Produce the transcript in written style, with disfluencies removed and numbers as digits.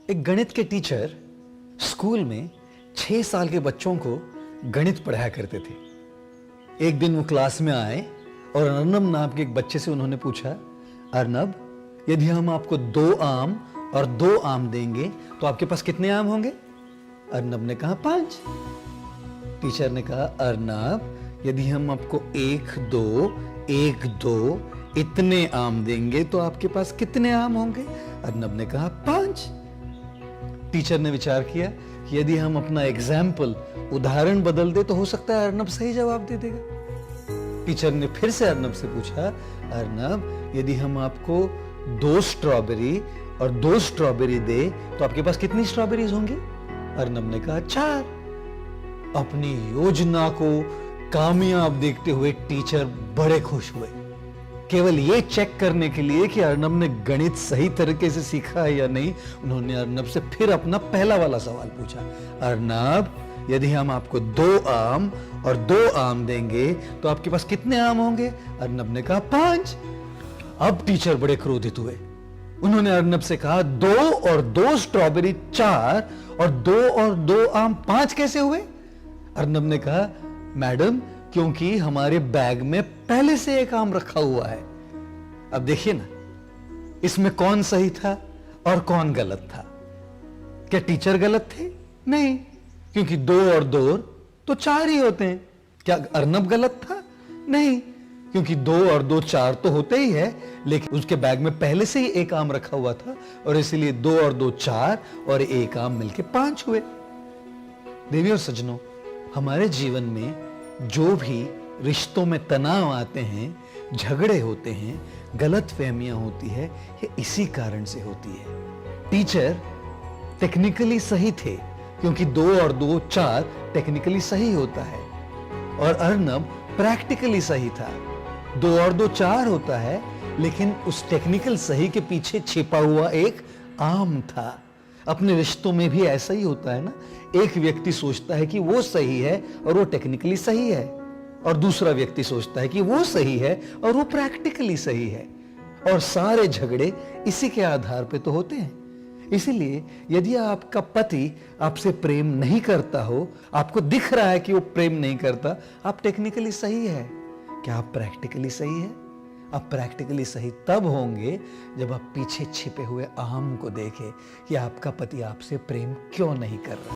एक गणित के टीचर स्कूल में 6 साल के बच्चों को गणित पढ़ाया करते थे। एक दिन वो क्लास में आए और अर्नब नाम के एक बच्चे से उन्होंने पूछा, अर्नब, यदि हम आपको 2 आम और 2 आम देंगे तो आपके पास कितने आम होंगे? अर्नब ने कहा 5। टीचर ने कहा, अर्नब, यदि हम आपको 1 2 1 2 इतने आम देंगे तो आपके पास कितने आम होंगे? अर्नब ने कहा 5। टीचर ने विचार किया कि यदि हम अपना एग्जाम्पल उदाहरण बदल दे तो हो सकता है अर्नब सही जवाब दे देगा। टीचर ने फिर से अर्नब से पूछा, अर्नब, यदि हम आपको 2 स्ट्रॉबेरी और 2 स्ट्रॉबेरी दे तो आपके पास कितनी स्ट्रॉबेरीज होंगी? अर्नब ने कहा 4। अपनी योजना को कामयाब देखते हुए टीचर बड़े खुश हुए, केवल ये चेक करने के लिए कि अर्नब ने गणित सही तरीके से सीखा है या नहीं। उन्होंने अर्नब से फिर अपना पहला वाला सवाल पूछा, अर्नब, यदि हम आपको 2 आम और 2 आम देंगे तो आपके पास कितने आम होंगे? अर्नब ने कहा 5। अब टीचर बड़े क्रोधित हुए। उन्होंने अर्नब से कहा, 2 और 2 स्ट्रॉबेरी 4 और 2 और 2 आम 5 कैसे हुए? अर्नब ने कहा, मैडम, क्योंकि हमारे बैग में पहले से एक आम रखा हुआ है। अब देखिए ना, इसमें कौन सही था और कौन गलत था? क्या टीचर गलत थे? नहीं, क्योंकि 2 और 2 तो 4 ही होते हैं। क्या अर्नब गलत था? नहीं, क्योंकि 2 और 2 4 तो होते ही है, लेकिन उसके बैग में पहले से ही एक आम रखा हुआ था और इसलिए 2 और 2 4 और एक आम मिलके 5 हुए। देवी और सज्जनों, हमारे जीवन में जो भी रिश्तों में तनाव आते हैं, झगड़े होते हैं, गलतफहमियां होती है, ये इसी कारण से होती है। टीचर टेक्निकली सही थे क्योंकि 2 और 2 4 टेक्निकली सही होता है, और अर्नब प्रैक्टिकली सही था। 2 और 2 4 होता है, लेकिन उस टेक्निकल सही के पीछे छिपा हुआ एक आम था। अपने रिश्तों में भी ऐसा ही होता है ना। एक व्यक्ति सोचता है कि वो सही है और वो टेक्निकली सही है, और दूसरा व्यक्ति सोचता है कि वो सही है और वो प्रैक्टिकली सही है, और सारे झगड़े इसी के आधार पे तो होते हैं। इसीलिए यदि आपका पति आपसे प्रेम नहीं करता हो, आपको दिख रहा है कि वो प्रेम नहीं करता, आप टेक्निकली सही है। क्या आप प्रैक्टिकली सही है? आप प्रैक्टिकली सही तब होंगे जब आप पीछे छिपे हुए आम को देखें कि आपका पति आपसे प्रेम क्यों नहीं कर रहा।